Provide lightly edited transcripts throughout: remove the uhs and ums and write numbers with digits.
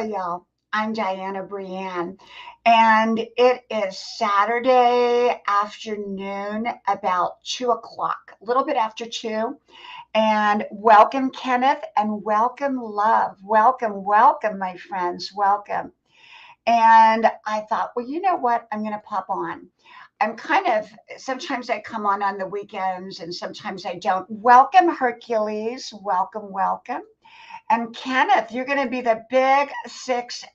y'all. I'm Diana Brienne, and it is Saturday afternoon, about 2 o'clock, a little bit after 2. And welcome, Kenneth, and welcome, Love. Welcome, welcome, my friends. Welcome. And I thought, well, you know what? I'm going to pop on. I'm kind of, sometimes I come on the weekends and sometimes I don't. Welcome, Hercules. Welcome, welcome. And Kenneth, you're going to be the big 60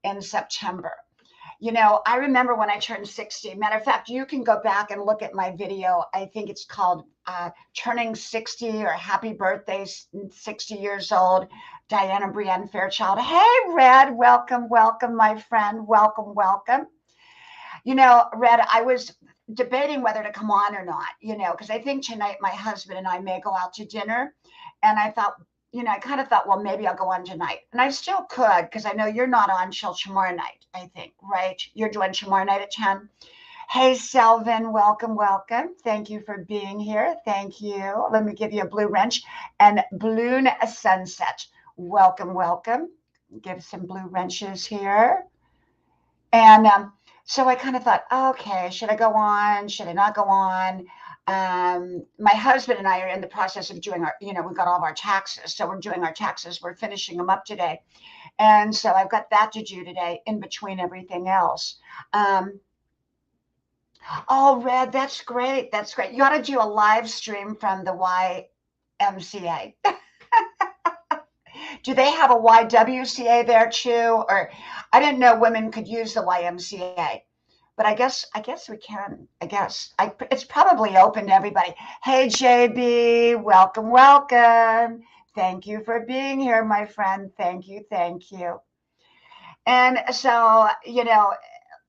in September. You know, I remember when I turned 60. Matter of fact, you can go back and look at my video. I think it's called Turning 60 or Happy Birthday, 60 years old, Diana Brienne Fairchild. Hey, Red, welcome, welcome, my friend. Welcome, welcome. You know, Red, I was debating whether to come on or not, because I think tonight my husband and I may go out to dinner. And I thought, I kind of thought, well, maybe I'll go on tonight. And I still could, because I know you're not on till tomorrow night, I think, right? You're doing tomorrow night at 10. Hey, Selvin, welcome, welcome. Thank you for being here. Thank you. Let me give you a blue wrench. And Balloon Sunset, welcome, welcome. Give some blue wrenches here. And so I kind of thought, okay, should I go on? Should I not go on? My husband and I are in the process of doing our, we've got all of our taxes. So we're doing our taxes. We're finishing them up today. And so I've got that to do today in between everything else. Oh, Red, that's great. That's great. You ought to do a live stream from the YMCA. Do they have a YWCA there too? Or I didn't know women could use the YMCA, but I guess we can. It's probably open to everybody. Hey, JB, welcome, welcome. Thank you for being here, my friend. Thank you, thank you. And so,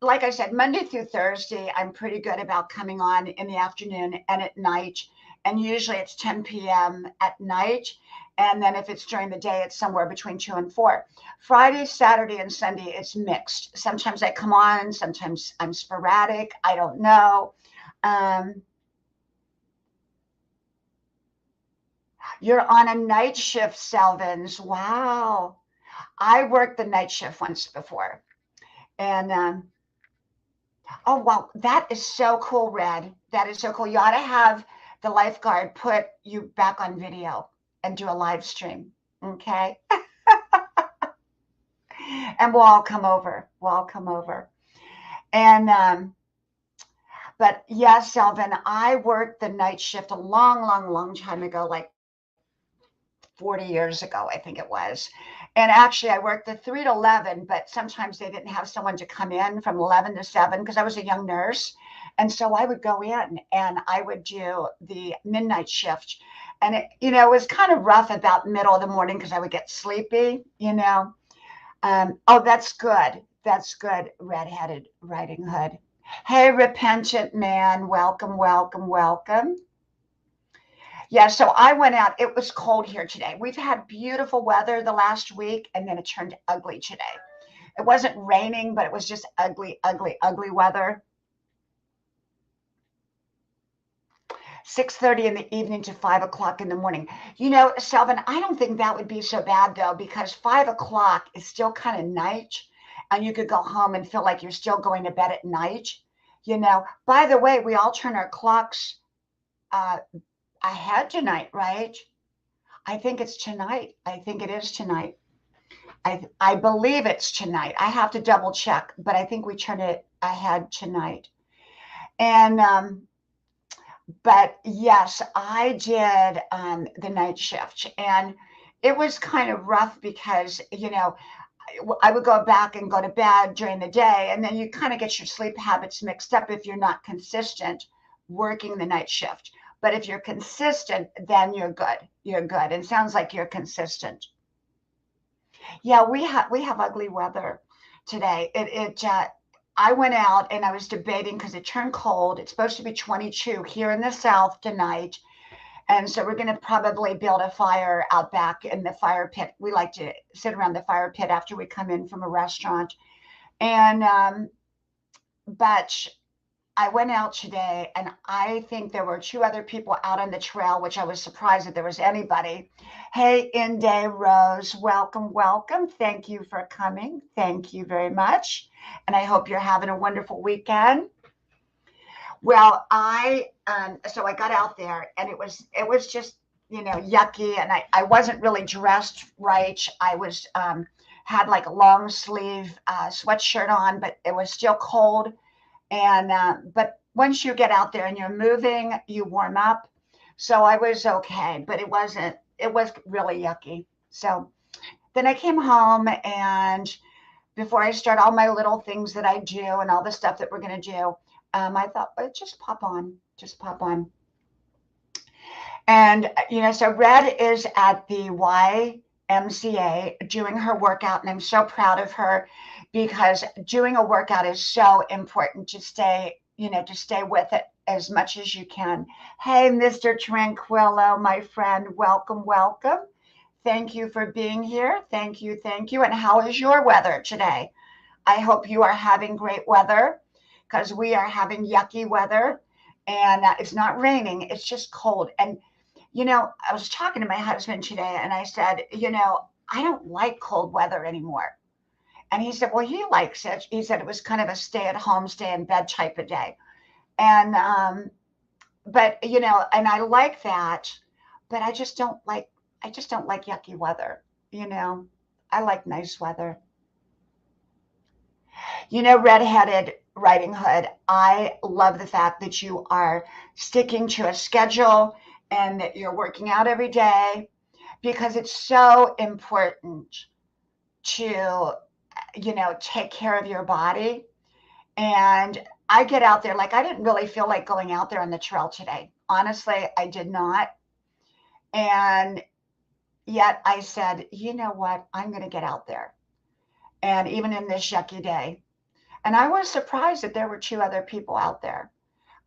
like I said, Monday through Thursday, I'm pretty good about coming on in the afternoon and at night. And usually it's 10 p.m. at night. And then if it's during the day, it's somewhere between 2 and 4. Friday, Saturday, and Sunday, it's mixed. Sometimes I come on, sometimes I'm sporadic. I don't know. You're on a night shift, Selvins. Wow. I worked the night shift once before. And oh, wow. That is so cool, Red. That is so cool. You ought to have the lifeguard put you back on video and do a live stream. Okay. And we'll all come over. We'll all come over. And, but yes, Selvin, I worked the night shift a long, long, long time ago, like 40 years ago, I think it was. And actually, I worked the 3 to 11, but sometimes they didn't have someone to come in from 11 to 7 because I was a young nurse. And so I would go in and I would do the midnight shift. And it was kind of rough about middle of the morning because I would get sleepy. Oh, that's good. That's good, Red-Headed Riding Hood. Hey, Repentant Man, welcome, welcome, welcome. Yeah, so I went out. It was cold here today. We've had beautiful weather the last week, and then it turned ugly today. It wasn't raining, but it was just ugly, ugly, ugly weather. 6:30 in the evening to 5 o'clock in the morning. Selvin, I don't think that would be so bad, though, because 5 o'clock is still kind of night, and you could go home and feel like you're still going to bed at night. By the way, we all turn our clocks ahead tonight, right? I think it's tonight. I think it is tonight. I believe it's tonight. I have to double check, but I think we turn it ahead tonight. And but yes, I did the night shift, and it was kind of rough because I would go back and go to bed during the day, and then you kind of get your sleep habits mixed up if you're not consistent working the night shift. But if you're consistent, then you're good. You're good. And it sounds like you're consistent. Yeah, we have ugly weather today. I went out and I was debating because it turned cold. It's supposed to be 22 here in the South tonight. And so we're going to probably build a fire out back in the fire pit. We like to sit around the fire pit after we come in from a restaurant. And, but I went out today, and I think there were two other people out on the trail, which I was surprised that there was anybody. Hey, Inde Rose, welcome, welcome. Thank you for coming. Thank you very much. And I hope you're having a wonderful weekend. Well, so I got out there, and it was just, yucky, and I wasn't really dressed right. I was had like a long sleeve sweatshirt on, but it was still cold. And but once you get out there and you're moving, you warm up. So I was okay, but it was really yucky. So then I came home, and before I start all my little things that I do and all the stuff that we're going to do, I thought, just pop on, just pop on. And, so Red is at the YMCA doing her workout, and I'm so proud of her because doing a workout is so important to stay with it as much as you can. Hey, Mr. Tranquillo, my friend, welcome, welcome. Thank you for being here. Thank you, thank you. And how is your weather today? I hope you are having great weather because we are having yucky weather, and it's not raining, it's just cold. And I was talking to my husband today, and I said, I don't like cold weather anymore. And he said, well, he likes it. He said it was kind of a stay at home, stay in bed type of day. And, but, and I like that, but I just don't like yucky weather. I like nice weather. Redheaded Riding Hood, I love the fact that you are sticking to a schedule and that you're working out every day because it's so important to, take care of your body. And I get out there, like I didn't really feel like going out there on the trail today. Honestly, I did not. And yet I said, you know what? I'm going to get out there. And even in this yucky day. And I was surprised that there were two other people out there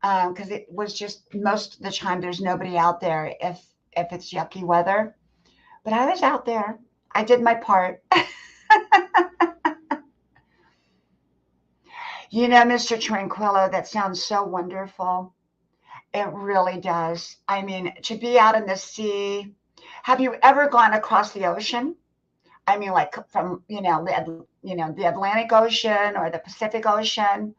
because it was just most of the time there's nobody out there if it's yucky weather. But I was out there. I did my part. Mr. Tranquillo, that sounds so wonderful. It really does. I mean, to be out in the sea. Have you ever gone across the ocean? I mean, like from, the Atlantic Ocean or the Pacific Ocean.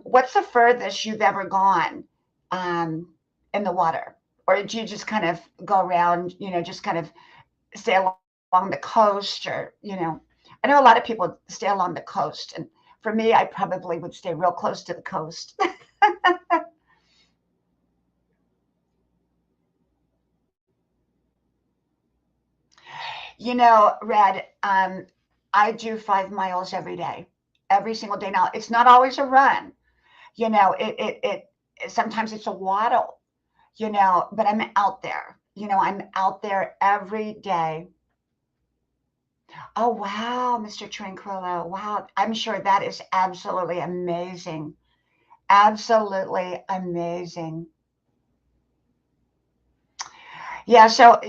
What's the furthest you've ever gone in the water? Or do you just kind of go around, just kind of stay along the coast or, I know a lot of people stay along the coast. And for me, I probably would stay real close to the coast. Red, I do 5 miles every day, every single day. Now, it's not always a run. Sometimes it's a waddle, but I'm out there. I'm out there every day. Oh, wow, Mr. Tranquillo. Wow. I'm sure that is absolutely amazing. Absolutely amazing. Yeah. So,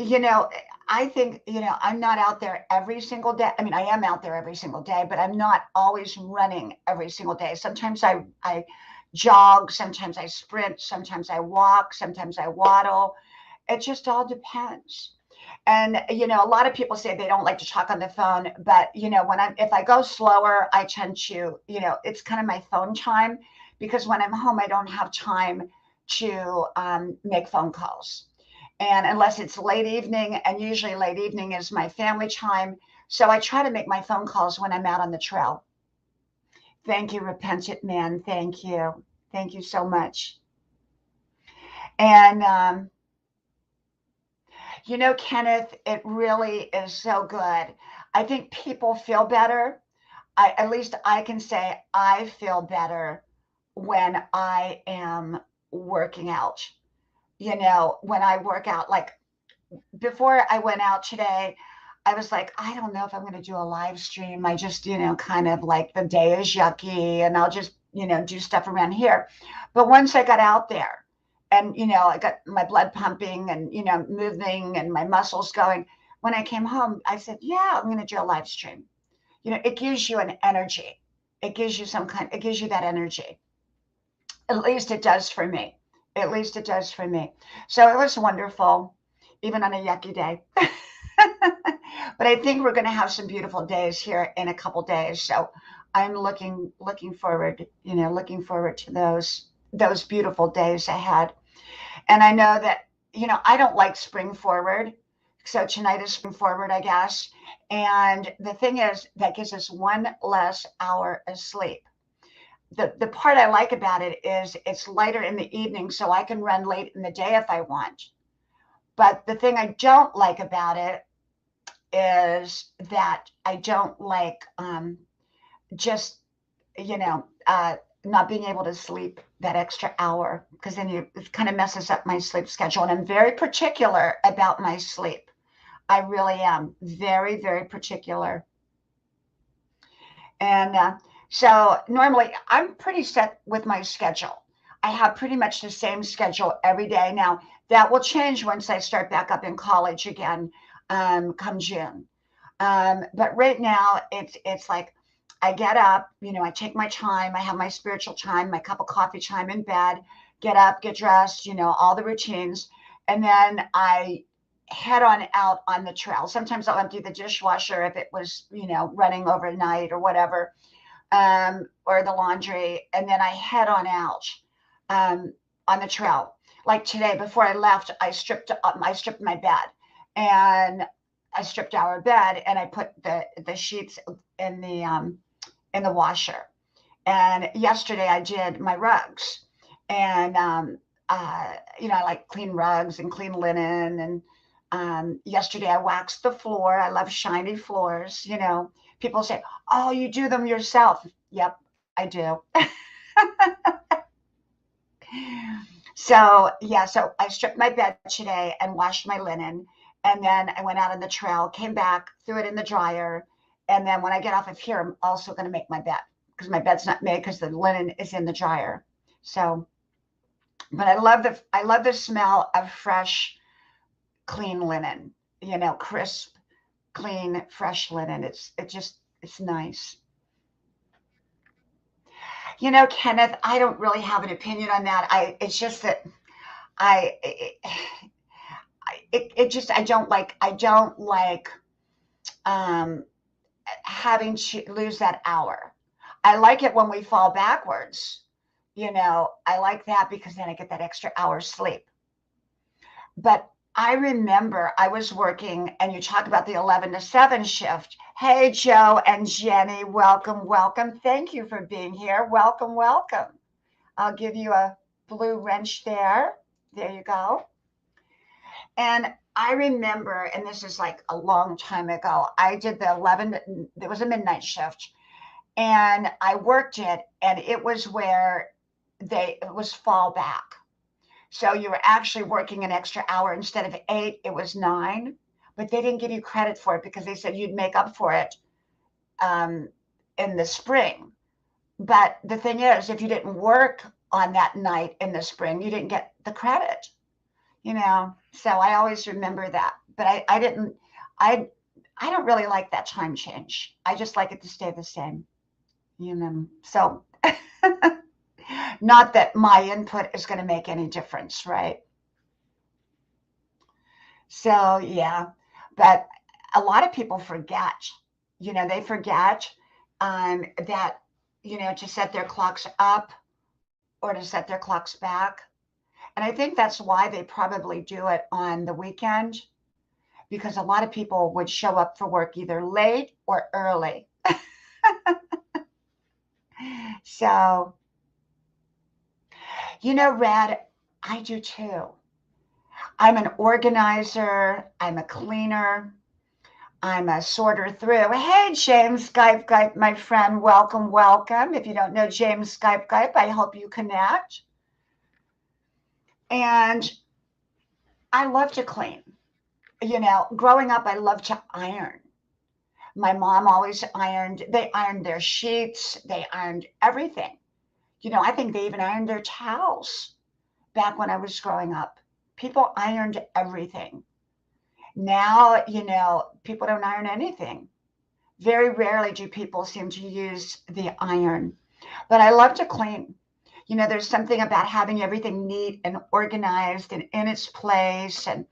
I think, I'm not out there every single day. I mean, I am out there every single day, but I'm not always running every single day. Sometimes I jog, sometimes I sprint, sometimes I walk, sometimes I waddle. It just all depends. And, a lot of people say they don't like to talk on the phone, but, if I go slower, I tend to, it's kind of my phone time because when I'm home, I don't have time to make phone calls. And unless it's late evening, and usually late evening is my family time. So I try to make my phone calls when I'm out on the trail. Thank you, Repentant Man. Thank you. Thank you so much. And, Kenneth, it really is so good. I think people feel better. At least I can say I feel better when I am working out. When I work out, like before I went out today, I was like, I don't know if I'm going to do a live stream. I just, kind of like the day is yucky and I'll just, do stuff around here. But once I got out there and, I got my blood pumping and, moving and my muscles going, when I came home, I said, yeah, I'm going to do a live stream. It gives you an energy. It gives you that energy. At least it does for me. At least it does for me. So it was wonderful, even on a yucky day. But I think we're going to have some beautiful days here in a couple days. So I'm looking forward, looking forward to those beautiful days ahead. And I know that, I don't like spring forward. So tonight is spring forward, I guess. And the thing is, that gives us one less hour of sleep. The part I like about it is it's lighter in the evening, so I can run late in the day if I want. But the thing I don't like about it is that I don't like just, you know, uh, not being able to sleep that extra hour, because then it kind of messes up my sleep schedule. And I'm very particular about my sleep. I really am very, very particular. And so normally I'm pretty set with my schedule. I have pretty much the same schedule every day. Now, that will change once I start back up in college again, come June. But right now, it's like I get up, I take my time, I have my spiritual time, my cup of coffee time in bed, get up, get dressed, all the routines, and then I head on out on the trail. Sometimes I'll empty the dishwasher if it was, running overnight or whatever, or the laundry, and then I head on out um, on the trail. Like today, before I left, I stripped my bed, and I stripped our bed, and I put the sheets in the washer. And yesterday I did my rugs, and I like clean rugs and clean linen. And yesterday I waxed the floor. I love shiny floors. People say, "Oh, you do them yourself?" Yep, I do. So yeah, so I stripped my bed today and washed my linen, and then I went out on the trail, came back, threw it in the dryer, and then when I get off of here, I'm also going to make my bed, because my bed's not made because the linen is in the dryer. So, but I love the smell of fresh, clean linen. Crisp, clean, fresh linen. It's nice. Kenneth, I don't really have an opinion on that. It's just that I, it just, I don't like um, having to lose that hour. I like it when we fall backwards. I like that because then I get that extra hour sleep. But I remember I was working, and you talk about the 11 to 7 shift. Hey, Joe and Jenny, welcome, welcome. Thank you for being here. Welcome, welcome. I'll give you a blue wrench there. There you go. And I remember, and this is like a long time ago, I did the 11, there was a midnight shift, and I worked it, and it was where it was fall back. So you were actually working an extra hour. Instead of 8, it was 9, but they didn't give you credit for it because they said you'd make up for it um, in the spring. But the thing is, if you didn't work on that night in the spring, you didn't get the credit. So I always remember that. But I didn't, I don't really like that time change. I just like it to stay the same. So not that my input is going to make any difference, right? So yeah, but a lot of people forget, they forget that, to set their clocks up or to set their clocks back. And I think that's why they probably do it on the weekend, because a lot of people would show up for work either late or early. So, Red, I do too. I'm an organizer, I'm a cleaner, I'm a sorter through. Hey, James Skype Guy, my friend, welcome, welcome. If you don't know James Skype Guy, I hope you connect. And I love to clean. Growing up, I loved to iron. My mom always ironed. They ironed their sheets. They ironed everything. I think they even ironed their towels back when I was growing up. People ironed everything. Now, people don't iron anything. Very rarely do people seem to use the iron. But I love to clean. There's something about having everything neat and organized and in its place. And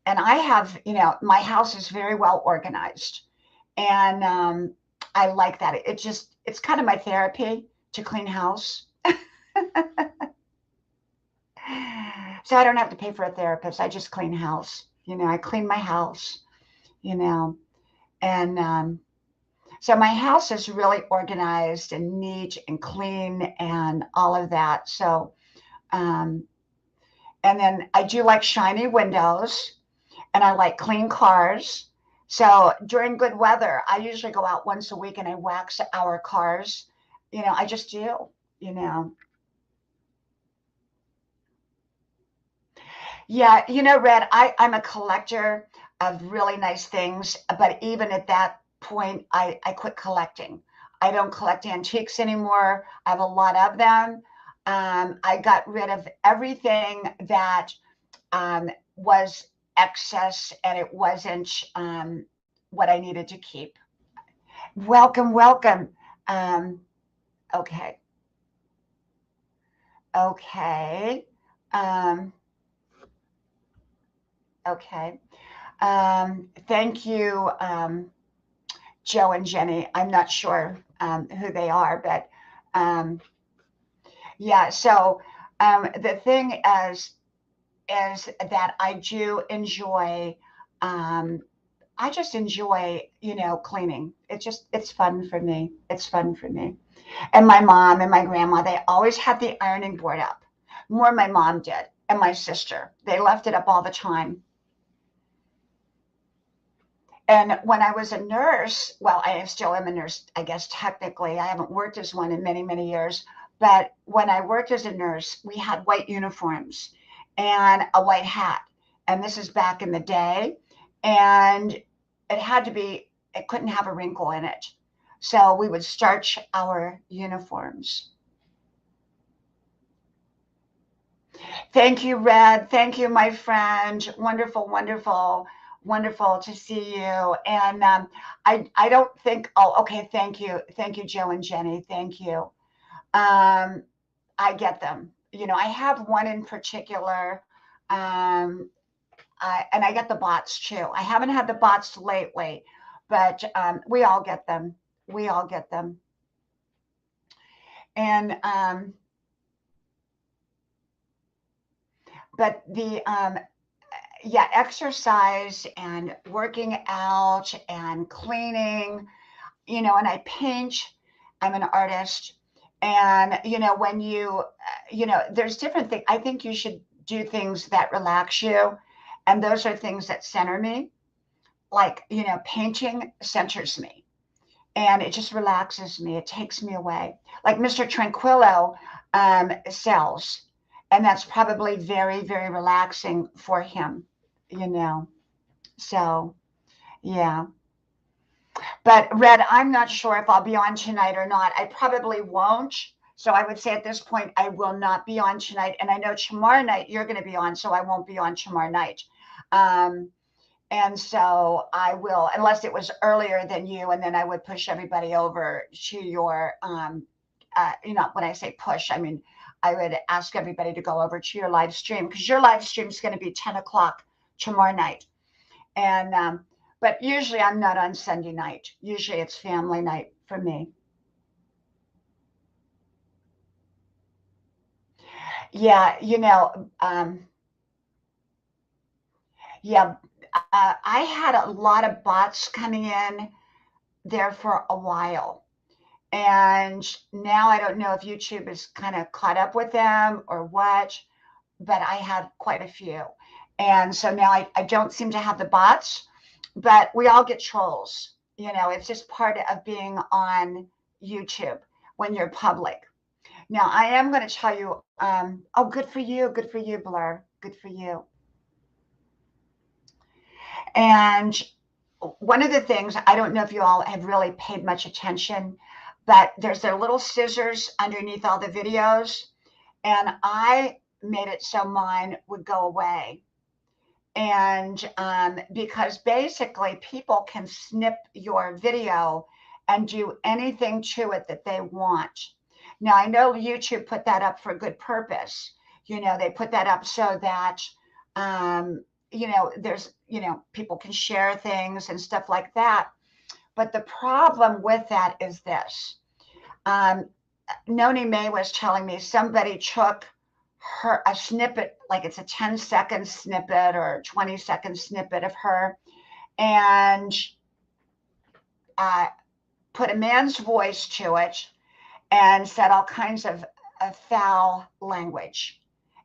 I have, my house is very well organized. And I like that. It's kind of my therapy to clean house. So I don't have to pay for a therapist. I just clean house. I clean my house, you know, and so my house is really organized and neat and clean and all of that. So, um, and then I do like shiny windows and I like clean cars. So during good weather, I usually go out once a week and I wax our cars. I just do, you know. Yeah, Red, I'm a collector of really nice things, but even at that point, I quit collecting. I don't collect antiques anymore. I have a lot of them. I got rid of everything that was excess and it wasn't what I needed to keep. Welcome, welcome. Um, okay, okay, um, okay. Thank you, Joe and Jenny. I'm not sure who they are, but um, yeah. So the thing is that I do enjoy. Um, I just enjoy, cleaning. It's fun for me. It's fun for me. And my mom and my grandma, they always had the ironing board up. More my mom did, and my sister. They left it up all the time. And when I was a nurse, well, I still am a nurse, I guess technically. I haven't worked as one in many, many years. But when I worked as a nurse, we had white uniforms and a white hat. And this is back in the day. And it couldn't have a wrinkle in it. So we would starch our uniforms. Thank you, Red. Thank you, my friend. Wonderful, wonderful, wonderful to see you. And I don't think. Oh, okay. Thank you, Joe and Jenny. Thank you. Um, I get them. I have one in particular, and I get the bots too. I haven't had the bots lately, but we all get them. We all get them. And but the yeah, exercise and working out and cleaning, and I paint. I'm an artist. And, when there's different things. I think you should do things that relax you. And those are things that center me. Like, painting centers me and it just relaxes me. It takes me away. Like Mr. Tranquillo sells. And that's probably very, very relaxing for him, you know. So, yeah. But Red, I'm not sure if I'll be on tonight or not. I probably won't. So I would say at this point, I will not be on tonight. And I know tomorrow night you're going to be on, so I won't be on tomorrow night. Um, and so I will, unless it was earlier than you, and then I would push everybody over to your, when I say push, I mean, I would ask everybody to go over to your live stream because your live stream is going to be 10 o'clock tomorrow night. And but usually I'm not on Sunday night. Usually it's family night for me. Yeah, yeah, I had a lot of bots coming in there for a while. And now I don't know if YouTube is kind of caught up with them or what, but I had quite a few. And so now I don't seem to have the bots, but we all get trolls. It's just part of being on YouTube when you're public. Now, I am going to tell you, oh, good for you, Blur, good for you. And one of the things, I don't know if you all have really paid much attention, but there's their little scissors underneath all the videos. And I made it so mine would go away. And because basically people can snip your video and do anything to it that they want. Now, I know YouTube put that up for a good purpose. They put that up so that, um, there's, people can share things and stuff like that. But the problem with that is this. Um, Noni May was telling me somebody took a snippet, like it's a 10-second snippet or 20-second snippet of her, and uh, put a man's voice to it and said all kinds of foul language.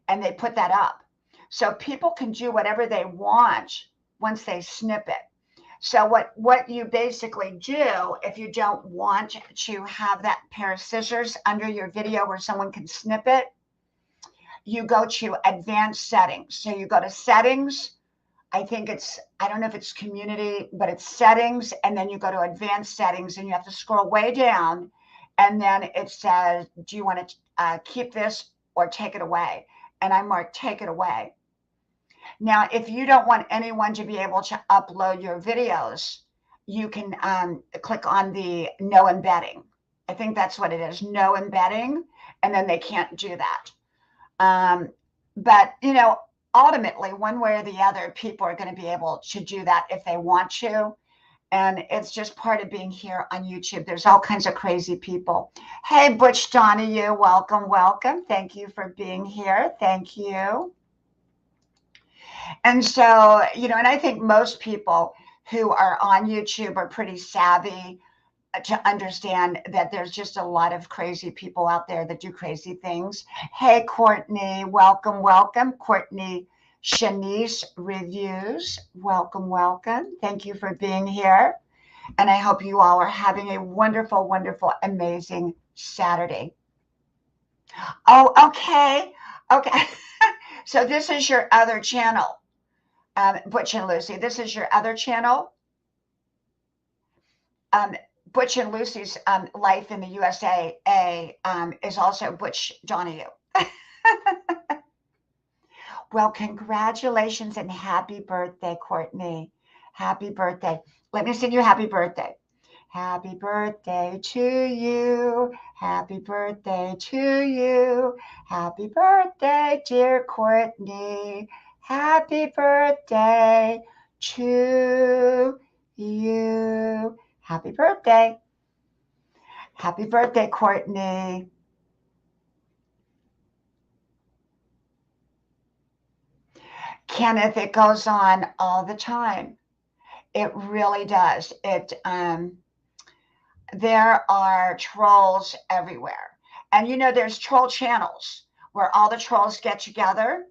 And they put that up. So people can do whatever they want once they snip it. So what you basically do, if you don't want to have that pair of scissors under your video where someone can snip it, you go to advanced settings. So you go to settings. I don't know if it's community, but it's settings. And then you go to advanced settings and you have to scroll way down. And then it says, do you want to keep this or take it away? And I mark take it away. Now, if you don't want anyone to be able to upload your videos, you can click on the no embedding. I think that's what it is, no embedding, and then they can't do that. But, ultimately, one way or the other, people are going to be able to do that if they want to. And it's just part of being here on YouTube. There's all kinds of crazy people. Hey, Butch Donahue, welcome, welcome. Thank you for being here. Thank you. And so, and I think most people who are on YouTube are pretty savvy to understand that there's just a lot of crazy people out there that do crazy things. Hey, Courtney, welcome, welcome. Courtney Shanice Reviews, welcome, welcome. Thank you for being here. And I hope you all are having a wonderful, wonderful, amazing Saturday. Oh, okay. Okay. So this is your other channel, Butch and Lucy. This is your other channel. Butch and Lucy's Life in the USA is also Butch Donahue. Well, congratulations and happy birthday, Courtney. Happy birthday. Let me sing you happy birthday. Happy birthday to you. Happy birthday to you. Happy birthday, dear Courtney. Happy birthday to you. Happy birthday. Happy birthday, Courtney. Kenneth, it goes on all the time. It really does. There are trolls everywhere. And there's troll channels where all the trolls get together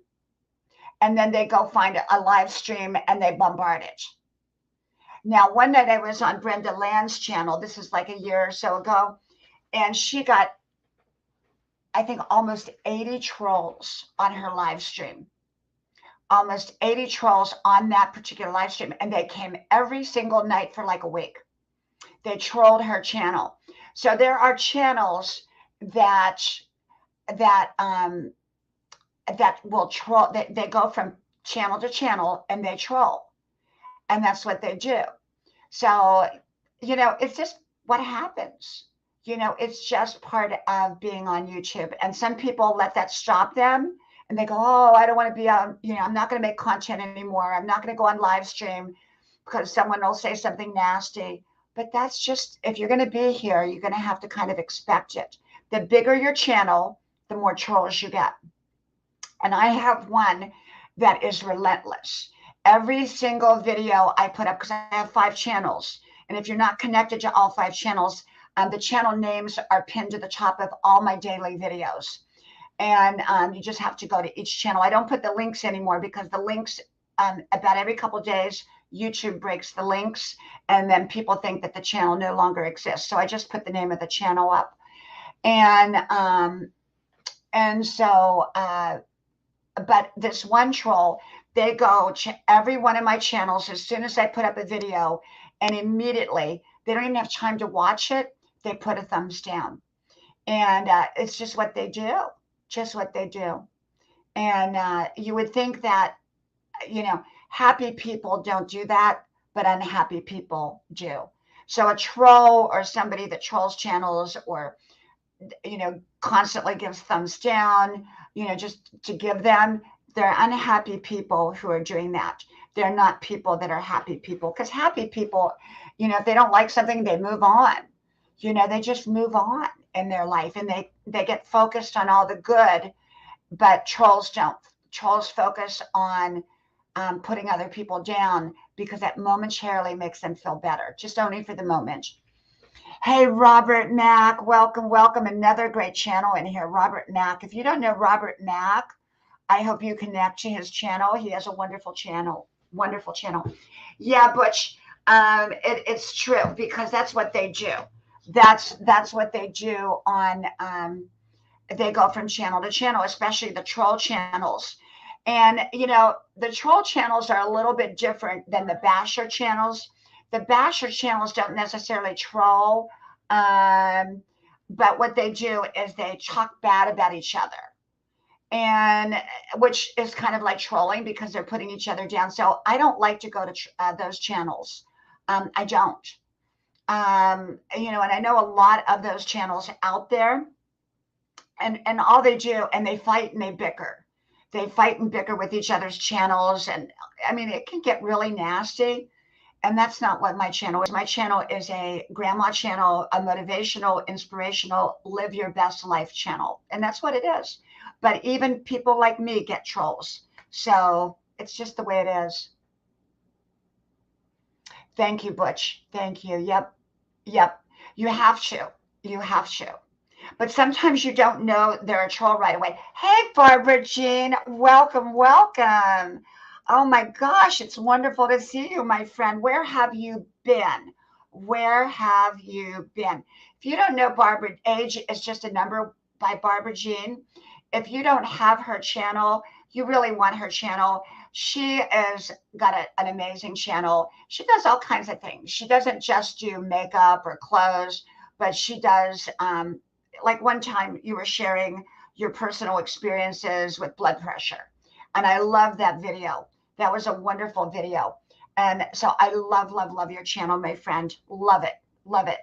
and then they go find a live stream and they bombard it. Now, one night I was on Brenda Land's channel. This is like a year or so ago. And she got, I think, almost 80 trolls on her live stream. Almost 80 trolls on that particular live stream. And they came every single night for like a week. They trolled her channel. So there are channels that will troll. They go from channel to channel and they troll. And that's what they do. So, it's just what happens. It's just part of being on YouTube. And some people let that stop them. And they go, oh, I don't want to be on, I'm not going to make content anymore. I'm not going to go on live stream because someone will say something nasty. But that's just, if you're going to be here, you're going to have to kind of expect it. The bigger your channel, the more trolls you get. And I have one that is relentless. Every single video I put up, because I have 5 channels. And if you're not connected to all 5 channels, the channel names are pinned to the top of all my daily videos. And you just have to go to each channel. I don't put the links anymore because the links, about every couple of days, YouTube breaks the links. And then people think that the channel no longer exists. So I just put the name of the channel up. And so, but this one troll, they go to every one of my channels as soon as I put up a video, and immediately, they don't even have time to watch it. They put a thumbs down. And it's just what they do. Just what they do. And you would think that, happy people don't do that, but unhappy people do. So a troll or somebody that trolls channels or constantly gives thumbs down, just to give them. They're unhappy people who are doing that. They're not people that are happy people, because happy people, if they don't like something, they move on. They just move on in their life, and they get focused on all the good. But trolls don't. Trolls focus on putting other people down, because that momentarily makes them feel better, just only for the moment. Hey, Robert Mack, welcome, welcome. Another great channel in here, Robert Mack. If you don't know Robert Mack, I hope you connect to his channel. He has a wonderful channel, wonderful channel. Yeah, Butch, it's true, because that's what they do. That's what they do on. They go from channel to channel, especially the troll channels. And the troll channels are a little bit different than the basher channels. The basher channels don't necessarily troll, but what they do is they talk bad about each other, and which is kind of like trolling, because they're putting each other down. So I don't like to go to those channels. I don't. And I know a lot of those channels out there, and all they do, and they fight and they bicker. They fight and bicker with each other's channels, and I mean, it can get really nasty. And that's not what my channel is. My channel is a grandma channel, a motivational, inspirational, live your best life channel. And that's what it is. But even people like me get trolls. So it's just the way it is. Thank you, Butch. Thank you. Yep. Yep. You have to. You have to. But sometimes you don't know they're a troll right away. Hey, Barbara Jean, welcome, welcome. Oh my gosh, it's wonderful to see you, my friend. Where have you been? Where have you been? If you don't know Barbara, age is just a number by Barbara Jean. If you don't have her channel, you really want her channel. She has got an amazing channel. She does all kinds of things. She doesn't just do makeup or clothes, but she does, like one time you were sharing your personal experiences with blood pressure. And I love that video. That was a wonderful video. And so I love, love, love your channel, my friend. Love it. Love it.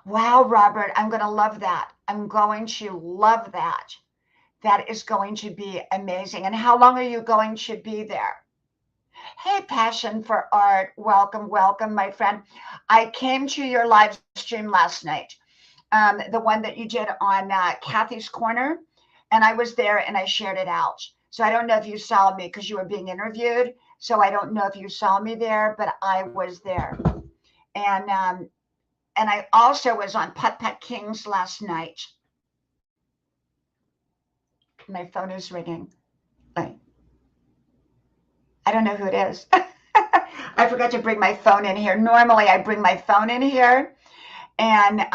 Wow, Robert, I'm going to love that. I'm going to love that. That is going to be amazing. And how long are you going to be there? Hey, Passion for Art. Welcome, welcome, my friend. I came to your live stream last night, the one that you did on Kathy's Corner, and I was there and I shared it out. So I don't know if you saw me, because you were being interviewed. So I don't know if you saw me there, but I was there. And I also was on Putt Putt Kings last night. My phone is ringing. I don't know who it is. I forgot to bring my phone in here. Normally I bring my phone in here, and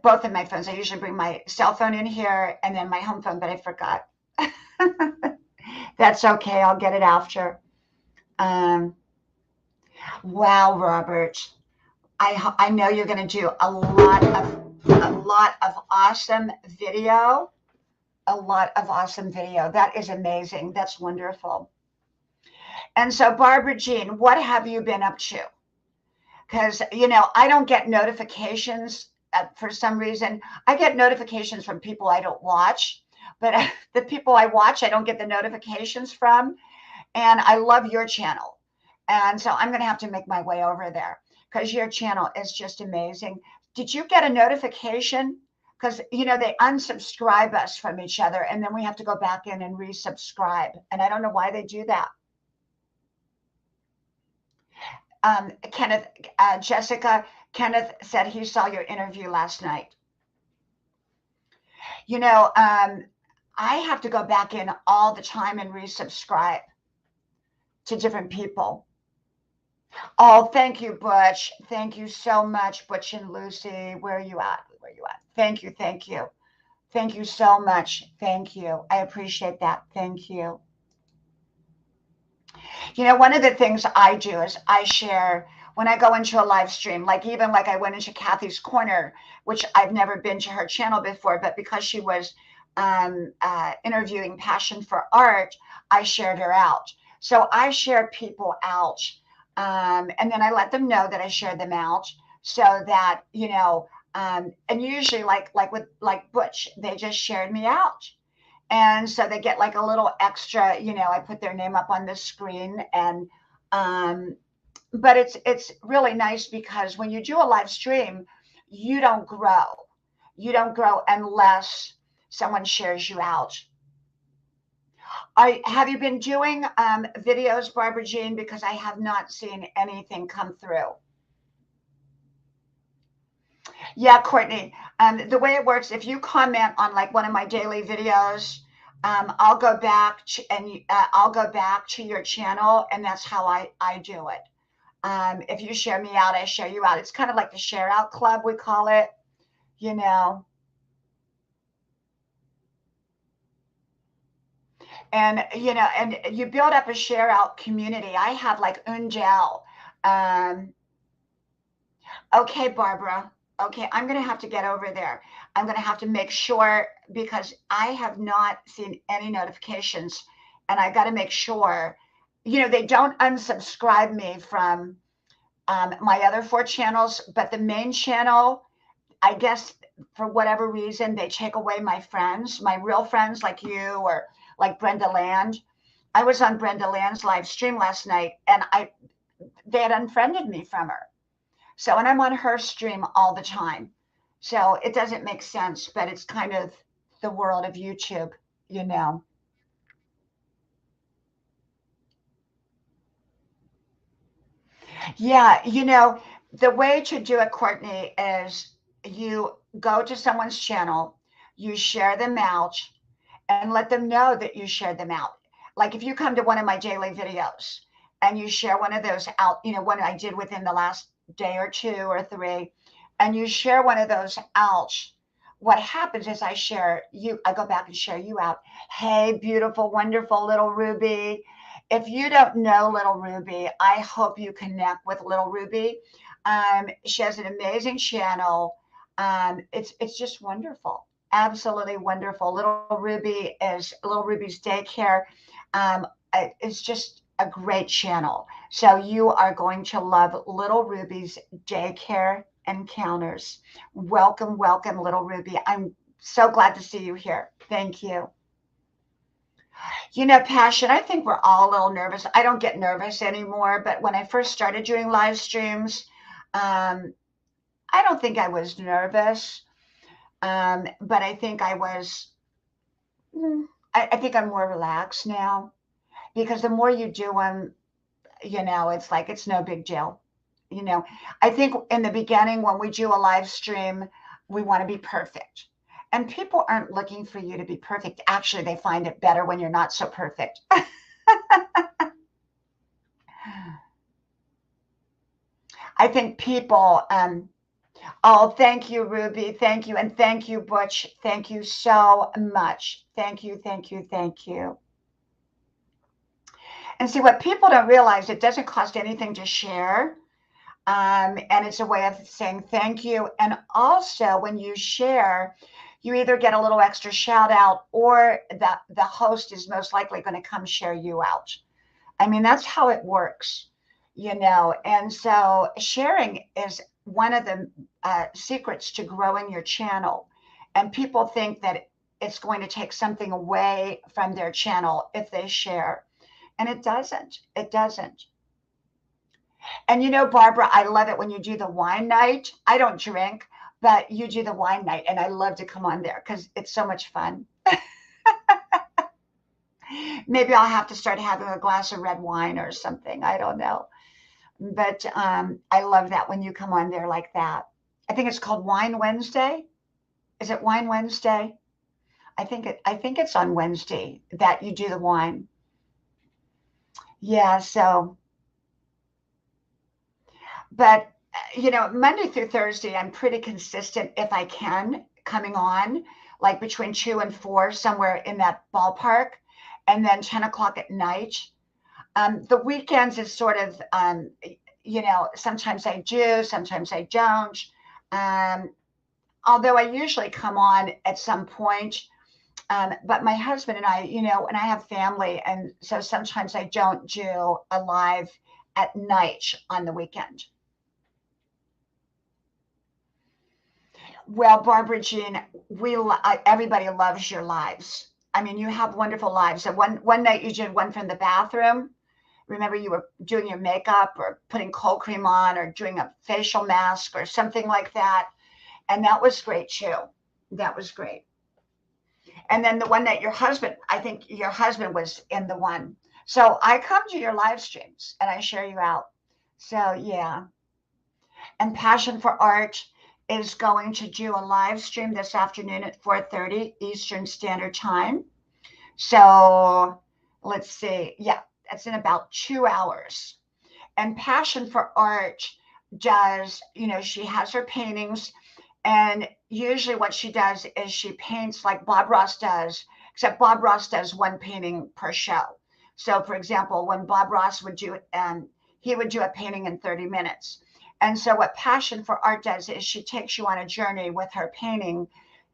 both of my phones. I usually bring my cell phone in here and then my home phone, but I forgot. That's okay. I'll get it after. Wow, Robert. I know you're going to do a lot of awesome video. A lot of awesome video. That is amazing. That's wonderful. And so, Barbara Jean, what have you been up to? Because, I don't get notifications for some reason. I get notifications from people I don't watch, but the people I watch, I don't get the notifications from. And I love your channel. And so I'm going to have to make my way over there, because your channel is just amazing. Did you get a notification? Because, they unsubscribe us from each other, and then we have to go back in and resubscribe. And I don't know why they do that. Kenneth said he saw your interview last night. I have to go back in all the time and resubscribe to different people. Oh, thank you, Butch. Thank you so much, Butch and Lucy. Where are you at? Where are you at? Thank you. Thank you. Thank you so much. Thank you. I appreciate that. Thank you. One of the things I do is I share when I go into a live stream, like I went into Kathy's Corner, which I've never been to her channel before, but because she was interviewing Passion for Art, I shared her out. So I share people out, and then I let them know that I shared them out. so that, and usually like Butch, they just shared me out. And so they get like a little extra, I put their name up on the screen. And um, but it's really nice because when you do a live stream, you don't grow. You don't grow unless someone shares you out. Have you been doing videos, Barbara Jean? Because I have not seen anything come through. Yeah, Courtney. The way it works, if you comment on like one of my daily videos, I'll go back I'll go back to your channel, and that's how I do it. If you share me out, I share you out. It's kind of like the share out club, we call it, you know. And and you build up a share out community. I have like Ungel. Um, okay, Barbara. Okay, I'm gonna have to get over there. I'm gonna have to make sure because I have not seen any notifications, and I got to make sure. They don't unsubscribe me from my other four channels, but the main channel, I guess for whatever reason, they take away my friends, my real friends like you or like Brenda Land. I was on Brenda Land's live stream last night, and they had unfriended me from her. So, and I'm on her stream all the time. So it doesn't make sense, but it's kind of the world of YouTube, you know. Yeah, the way to do it, Courtney, is you go to someone's channel, you share them out, and let them know that you shared them out. Like if you come to one of my daily videos and you share one of those out, one I did within the last day or two or three, and you share one of those out, what happens is I go back and share you out. Hey, beautiful, wonderful little Ruby. If you don't know little Ruby, I hope you connect with little Ruby. She has an amazing channel. It's just wonderful, absolutely wonderful. Little Ruby's daycare. Um, it's just a great channel. So you are going to love Little Ruby's daycare encounters. Welcome, welcome, Little Ruby. I'm so glad to see you here. Thank you. Passion, I think we're all a little nervous. I don't get nervous anymore, but when I first started doing live streams, um, I don't think I was nervous, but I think I think I'm more relaxed now because the more you do them, it's like it's no big deal. You know, I think in the beginning when we do a live stream, we want to be perfect. And people aren't looking for you to be perfect. Actually, they find it better when you're not so perfect. I think people, oh, thank you, Ruby. Thank you. And thank you, Butch. Thank you so much. Thank you, thank you, thank you. And see, what people don't realize, it doesn't cost anything to share. And it's a way of saying thank you. And also, when you share, you either get a little extra shout out or the host is most likely going to come share you out. I mean, that's how it works. And so sharing is one of the secrets to growing your channel. And people think that it's going to take something away from their channel if they share. And it doesn't. It doesn't. And Barbara, I love it when you do the wine night. I don't drink, but you do the wine night, and I love to come on there because it's so much fun. Maybe I'll have to start having a glass of red wine or something. I don't know. But I love that when you come on there like that. I think it's called Wine Wednesday. Is it Wine Wednesday? I think it's on Wednesday that you do the wine. Yeah, so but Monday through Thursday, I'm pretty consistent if I can coming on like between 2 and 4, somewhere in that ballpark, and then 10 o'clock at night. The weekends is sort of, sometimes I do, sometimes I don't. Um, Although I usually come on at some point. But my husband and and I have family, and so sometimes I don't do a live at night on the weekend. Well, Barbara Jean, everybody loves your lives. I mean, you have wonderful lives. And one night you did one from the bathroom. Remember, you were doing your makeup or putting cold cream on or doing a facial mask or something like that. And that was great too. That was great. And then the one night your husband, I think your husband was in the one. So I come to your live streams and I share you out. So yeah. And Passion for Art is going to do a live stream this afternoon at 4:30 Eastern Standard Time. So let's see. Yeah, that's in about 2 hours. And Passion for Art does, she has her paintings, and usually what she does is she paints like Bob Ross does, except Bob Ross does one painting per show. So for example, when Bob Ross would do it, he would do a painting in 30 minutes. And so what Passion for Art does is she takes you on a journey with her painting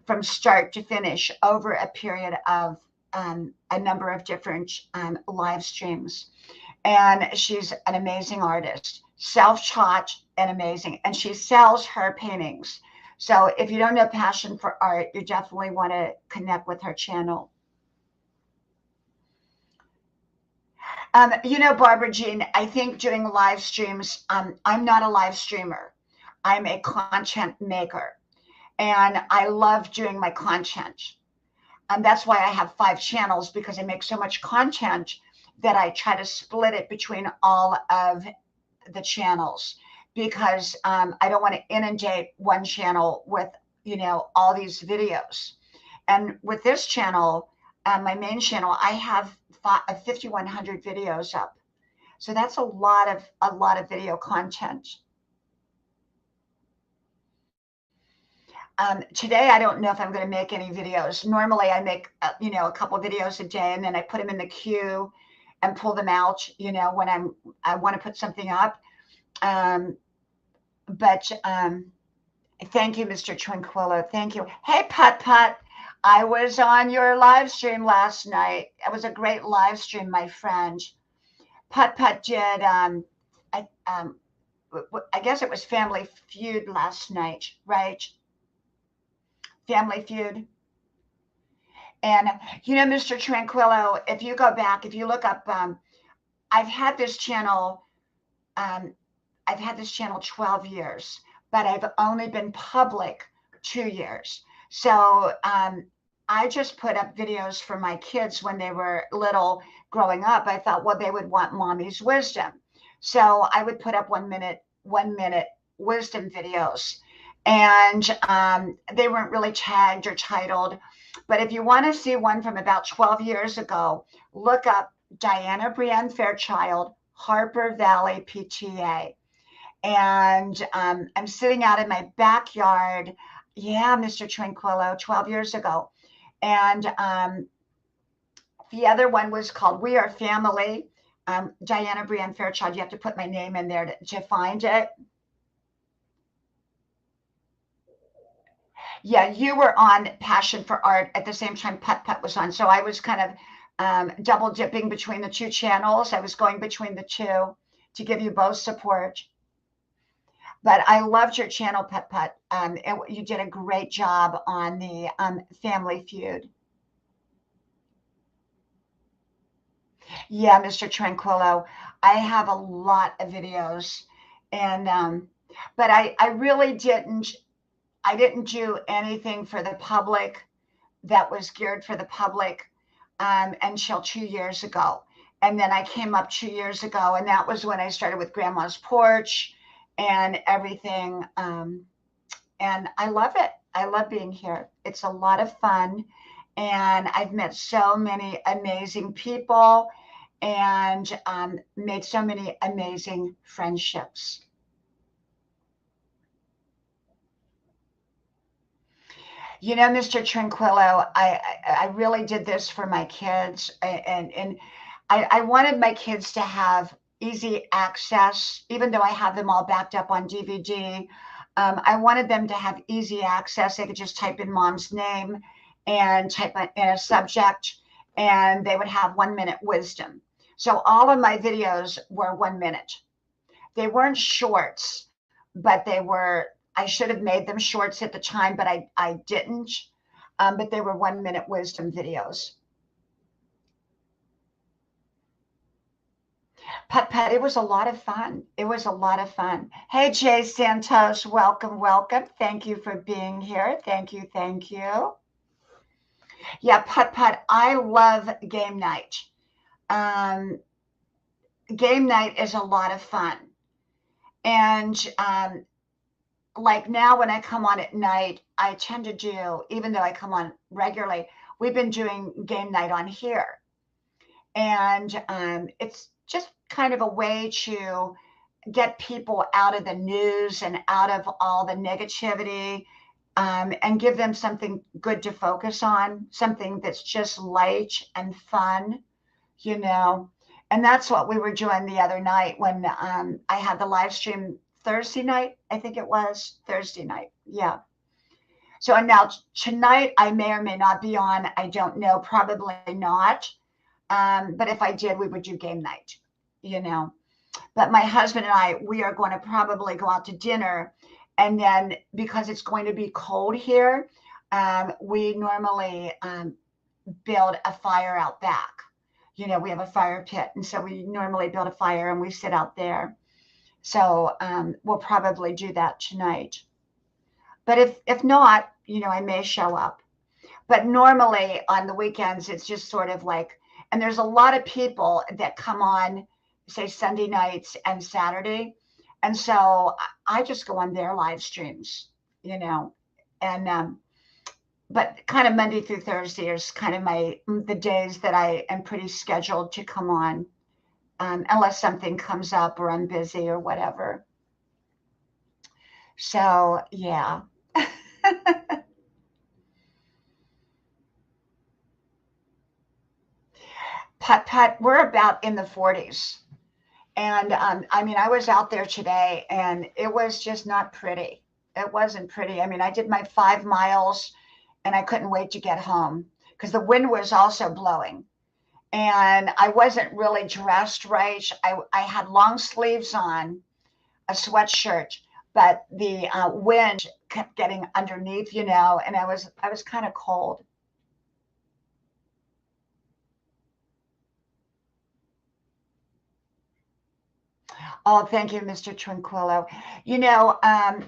from start to finish over a period of a number of different live streams. And she's an amazing artist, self-taught and amazing. And she sells her paintings. So if you don't know Passion for Art, you definitely want to connect with her channel. Barbara Jean, I think doing live streams, I'm not a live streamer. I'm a content maker, and I love doing my content. And that's why I have 5 channels, because I make so much content that I try to split it between all of the channels, because I don't want to inundate one channel with, all these videos. And with this channel, my main channel, I have 5,100 videos up. So that's a lot of video content. Today, I don't know if I'm going to make any videos. Normally, I make, a couple of videos a day, and then I put them in the queue and pull them out, when I want to put something up. But thank you, Mr. Tranquillo. Thank you. Hey, Putt Putt. I was on your live stream last night. It was a great live stream, my friend. Putt Putt did, I guess it was Family Feud last night, right? Family Feud. And, Mr. Tranquillo, if you go back, if you look up, I've had this channel, 12 years, but I've only been public 2 years. So I just put up videos for my kids when they were little growing up. I thought, well, they would want mommy's wisdom. So I would put up 1 minute wisdom videos. And they weren't really tagged or titled. But if you want to see one from about 12 years ago, look up Diana Brienne Fairchild, Harper Valley PTA. And I'm sitting out in my backyard. Yeah, Mr. Tranquillo, 12 years ago. And the other one was called We Are Family. Diana Brienne Fairchild. You have to put my name in there to find it. Yeah, you were on Passion for Art at the same time Putt Putt was on. So I was kind of double dipping between the 2 channels. I was going between the 2 to give you both support. But I loved your channel, Putt Putt. You did a great job on the Family Feud. Yeah, Mr. Tranquillo, I have a lot of videos, and but I really didn't. I didn't do anything for the public that was geared for the public until 2 years ago. And then I came up 2 years ago, and that was when I started with Grandma's Porch and everything. And I love it. I love being here. It's a lot of fun. And I've met so many amazing people and made so many amazing friendships. Mr. Tranquillo, I really did this for my kids, and I wanted my kids to have easy access, even though I have them all backed up on DVD. I wanted them to have easy access. They could just type in mom's name and type in a subject, and they would have 1 minute wisdom. So all of my videos were 1 minute. They weren't shorts, but they were I should have made them shorts at the time, but I didn't. But they were 1 minute wisdom videos. Putt, it was a lot of fun. It was a lot of fun. Hey, Jay Santos, welcome, welcome. Thank you for being here. Thank you, thank you. Yeah, putt. I love game night. Um, Game night is a lot of fun. And like now when I come on at night, I tend to do, even though I come on regularly, we've been doing game night on here. And it's just kind of a way to get people out of the news and out of all the negativity, and give them something good to focus on, something that's just light and fun, you know. And that's what we were doing the other night when I had the live stream Thursday night. I think it was Thursday night. Yeah. So and now tonight I may or may not be on. I don't know. Probably not. But if I did, we would do game night, you know. But my husband and I, we are going to probably go out to dinner. And then because it's going to be cold here, we normally build a fire out back. You know, we have a fire pit. And so we normally build a fire and we sit out there. So we'll probably do that tonight. But if not, you know, I may show up. But normally on the weekends, it's just sort of like, and there's a lot of people that come on, say Sunday nights and Saturday. And so I just go on their live streams, you know, and, but kind of Monday through Thursday is kind of the days that I am pretty scheduled to come on, unless something comes up or I'm busy or whatever. So, yeah. Putt, we're about in the 40s. And I mean, I was out there today and it was just not pretty. It wasn't pretty. I mean, I did my 5 miles and I couldn't wait to get home because the wind was also blowing. And I wasn't really dressed right. I had long sleeves on, a sweatshirt, but the wind kept getting underneath, you know, and I was kind of cold. Oh, thank you, Mr. Tranquillo. You know,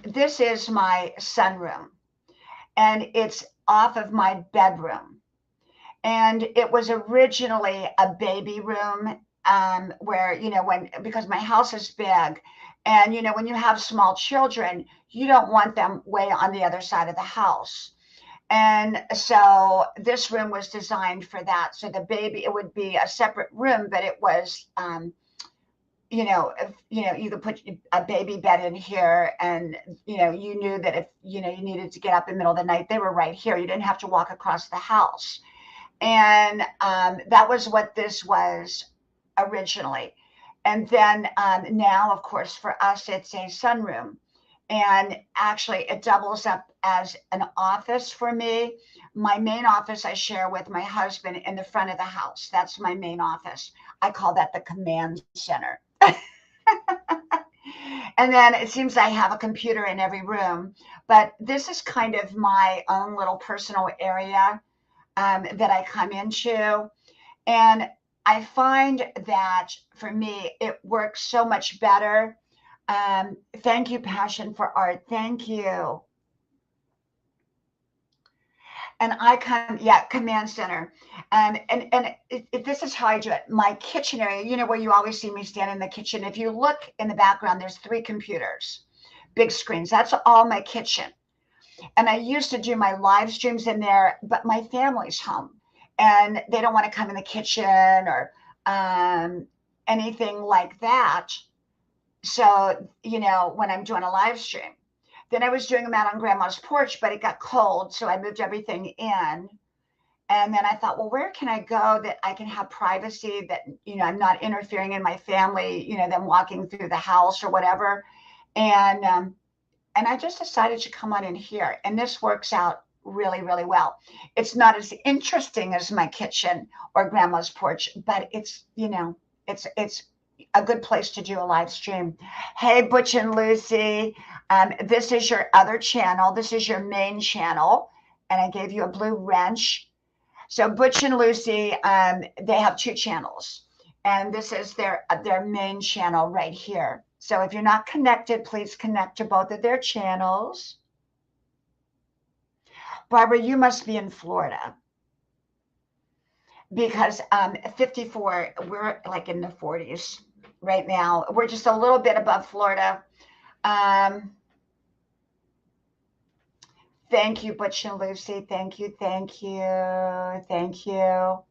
this is my sunroom, and it's off of my bedroom. And it was originally a baby room, where, you know, because my house is big, and, you know, when you have small children, you don't want them way on the other side of the house. And so this room was designed for that. So the baby, it would be a separate room, but it was, you know, if, you know, you could put a baby bed in here and, you know, you knew that if, you know, you needed to get up in the middle of the night, they were right here. You didn't have to walk across the house. And that was what this was originally. And then now, of course, for us, it's a sunroom. And actually, it doubles up as an office for me. My main office I share with my husband in the front of the house. That's my main office. I call that the command center. And then it seems I have a computer in every room. But this is kind of my own little personal area, that I come into. And I find that for me, it works so much better. Thank you, Passion for Art. Thank you. And I come, yeah, command center. This is how I do it. My kitchen area, you know, where you always see me stand in the kitchen. If you look in the background, there's 3 computers, big screens. That's all my kitchen. And I used to do my live streams in there, but my family's home and they don't want to come in the kitchen or anything like that. So, you know, when I'm doing a live stream, then I was doing them out on grandma's porch, but it got cold. So I moved everything in. And then I thought, well, where can I go that I can have privacy, that, you know, I'm not interfering in my family, you know, them walking through the house or whatever. And I just decided to come on in here. And this works out really, really well. It's not as interesting as my kitchen or grandma's porch, but it's, you know, it's a good place to do a live stream. Hey, Butch and Lucy, this is your other channel. This is your main channel, and I gave you a blue wrench. So Butch and Lucy, they have two channels, and this is their main channel right here. So if you're not connected, please connect to both of their channels. Barbara, you must be in Florida because 54, we're like in the 40s right now. We're just a little bit above Florida. Thank you, Butch and Lucy. Thank you, thank you, thank you.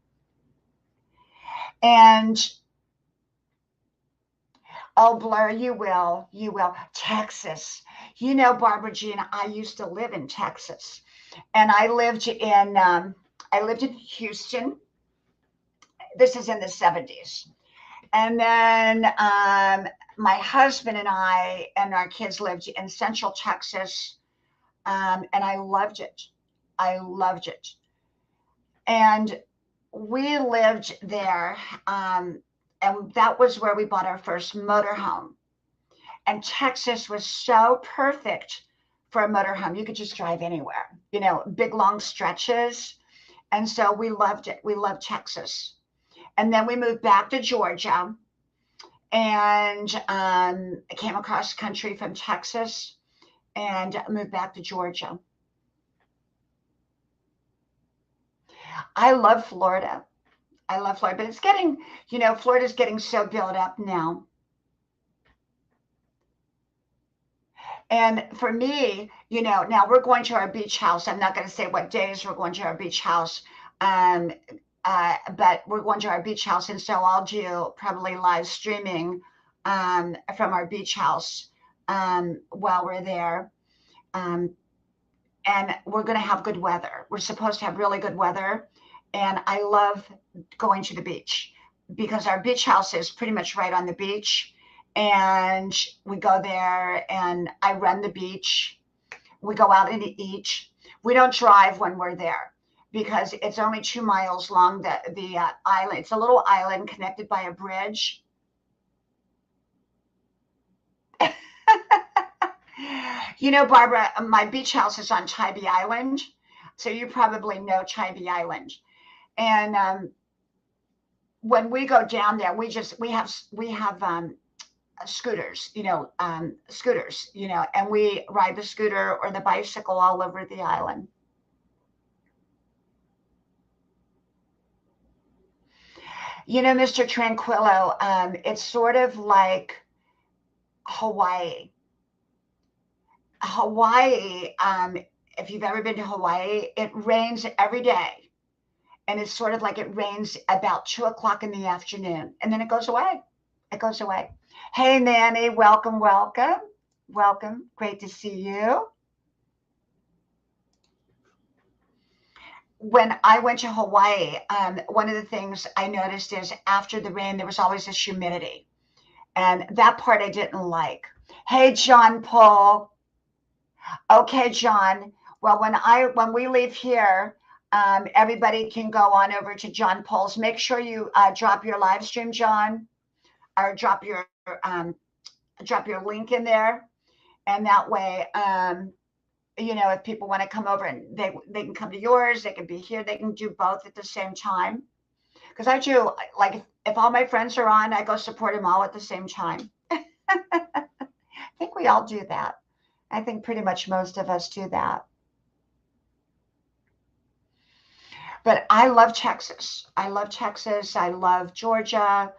And oh, Blair, you will. You will. Texas. You know, Barbara Jean, I used to live in Texas, and I lived in Houston. This is in the 70s, and then my husband and I and our kids lived in Central Texas, and I loved it. I loved it, and we lived there, and that was where we bought our first motorhome. And Texas was so perfect for a motorhome. You could just drive anywhere, big long stretches. And so we loved it. We loved Texas. And then we moved back to Georgia and came across country from Texas and moved back to Georgia. I love Florida. I love Florida, but it's getting, Florida's getting so built up now. And for me, now we're going to our beach house. I'm not going to say what days we're going to our beach house, but we're going to our beach house. And so I'll do probably live streaming from our beach house while we're there. And we're going to have good weather. We're supposed to have really good weather. And I love going to the beach because our beach house is pretty much right on the beach. And we go there and I run the beach. We go out and eat. We don't drive when we're there because it's only 2 miles long, the island. It's a little island connected by a bridge. Barbara, my beach house is on Tybee Island. So you probably know Tybee Island. And when we go down there, we have scooters, and we ride the scooter or the bicycle all over the island. Mr. Tranquillo, it's sort of like Hawaii. Hawaii, if you've ever been to Hawaii, it rains every day. And it's sort of like it rains about 2 o'clock in the afternoon, and then it goes away. It goes away. Hey, Nanny, welcome, welcome, welcome. Great to see you. When I went to Hawaii, one of the things I noticed is after the rain, there was always this humidity. And that part I didn't like. Hey, John Paul. Okay, John. Well, when we leave here, everybody can go on over to John Paul's. Make sure you drop your live stream, John, or drop your link in there, and that way, if people want to come over and they can come to yours, they can be here, they can do both at the same time. Because I do, like, if all my friends are on, I go support them all at the same time. I think we all do that. I think pretty much most of us do that. But I love Texas. I love Texas. I love Georgia.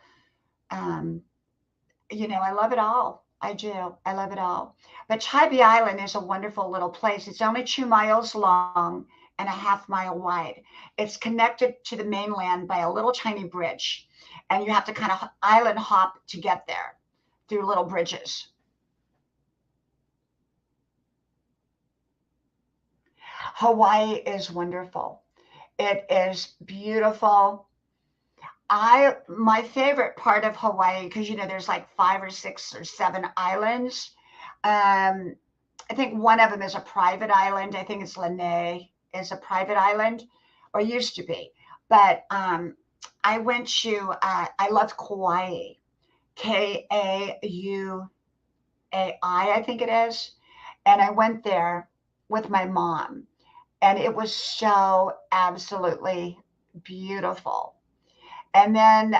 I love it all. I do. I love it all. But Tybee Island is a wonderful little place. It's only 2 miles long and a half-mile wide. It's connected to the mainland by a little tiny bridge. And you have to kind of island hop to get there through little bridges. Hawaii is wonderful. It is beautiful. My favorite part of Hawaii, because there's like 5 or 6 or 7 islands. I think one of them is a private island. I think it's Lanai is a private island, or used to be. But I love Kauai. Kauai, I think it is. And I went there with my mom, and it was so absolutely beautiful. And then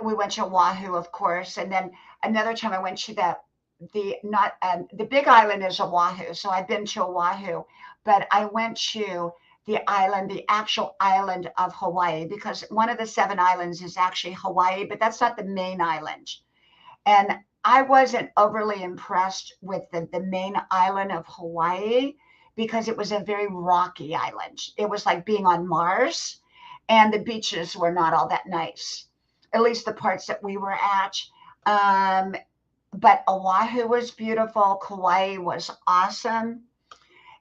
we went to Oahu, of course. And then another time I went to the big island is Oahu. So I've been to Oahu, but I went to the actual island of Hawaii, because one of the seven islands is actually Hawaii, but that's not the main island. And I wasn't overly impressed with the main island of Hawaii, because it was a very rocky island. It was like being on Mars, and the beaches were not all that nice, at least the parts that we were at. Um, but Oahu was beautiful. Kauai was awesome.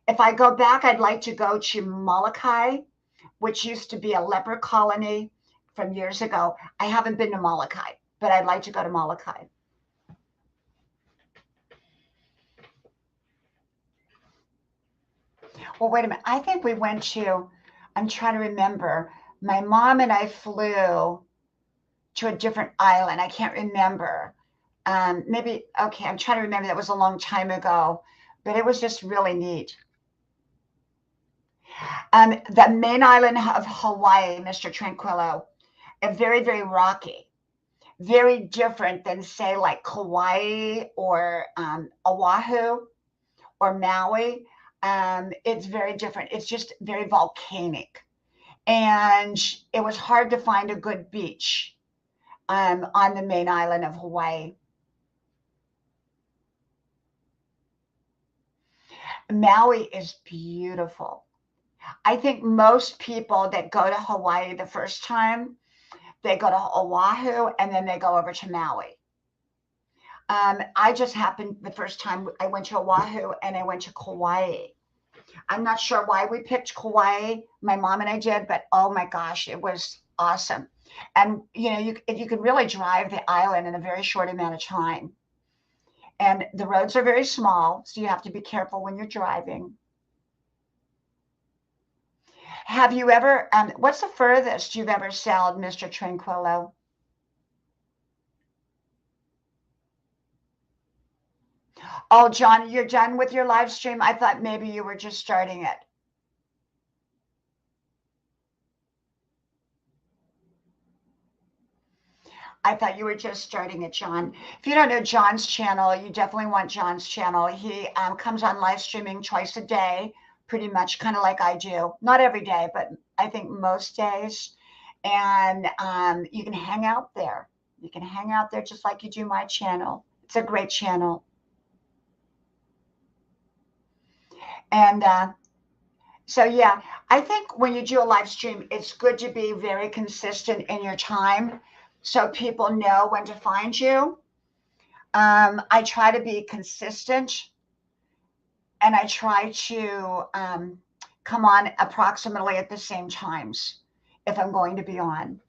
If I go back, I'd like to go to Molokai, which used to be a leper colony from years ago. I haven't been to Molokai, but I'd like to go to Molokai. Well, wait a minute. I think we went to, I'm trying to remember. My mom and I flew to a different island. I can't remember. Maybe, okay, I'm trying to remember. That was a long time ago, but it was just really neat. The main island of Hawaii, Mr. Tranquillo, very, very rocky, very different than, say, like Kauai or Oahu or Maui. It's very different. It's just very volcanic. And it was hard to find a good beach on the main island of Hawaii. Maui is beautiful. I think most people that go to Hawaii the first time, they go to Oahu and then they go over to Maui. I just happened the first time I went to Oahu and I went to Kauai. I'm not sure why we picked Kauai. My mom and I did, but oh my gosh, it was awesome. And you can really drive the island in a very short amount of time. And the roads are very small, so you have to be careful when you're driving. Have you ever, what's the furthest you've ever sailed, Mr. Tranquillo? Oh, John, you're done with your live stream? I thought maybe you were just starting it. I thought you were just starting it, John. If you don't know John's channel, you definitely want John's channel. He comes on live streaming twice a day, pretty much kind of like I do. Not every day, but I think most days. And you can hang out there. You can hang out there just like you do my channel. It's a great channel. And so, yeah, I think when you do a live stream, it's good to be very consistent in your time so people know when to find you. I try to be consistent, and I try to come on approximately at the same times if I'm going to be on.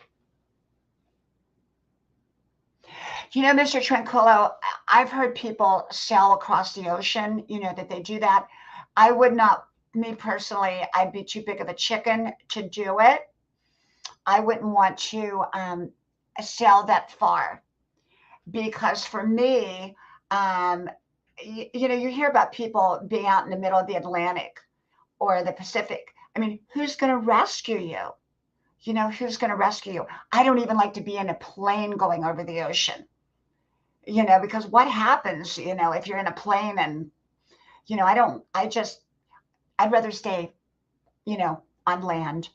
Mr. Tranquillo, I've heard people sail across the ocean, that they do that. I would not, me personally, I'd be too big of a chicken to do it. I wouldn't want to sail that far, because for me, you hear about people being out in the middle of the Atlantic or the Pacific. I mean, who's going to rescue you? Who's going to rescue you? I don't even like to be in a plane going over the ocean, because what happens, if you're in a plane and, I'd rather stay, on land.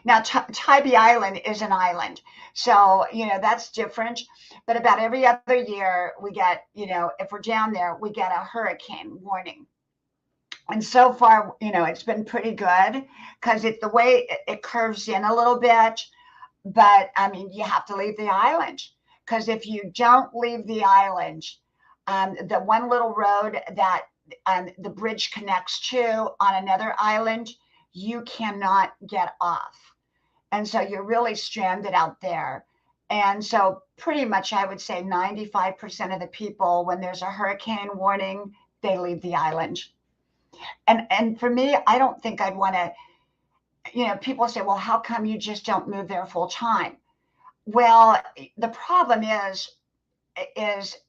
Now, Tybee Island is an island. So, that's different. But about every other year, we get, if we're down there, we get a hurricane warning. And so far, it's been pretty good, because the way it curves in a little bit. But, I mean, you have to leave the island, because if you don't leave the island, the one little road that the bridge connects to on another island, you cannot get off. And so you're really stranded out there. And so pretty much I would say 95% of the people, when there's a hurricane warning, they leave the island. And for me, I don't think I'd want to, people say, well, how come you just don't move there full time? Well, the problem is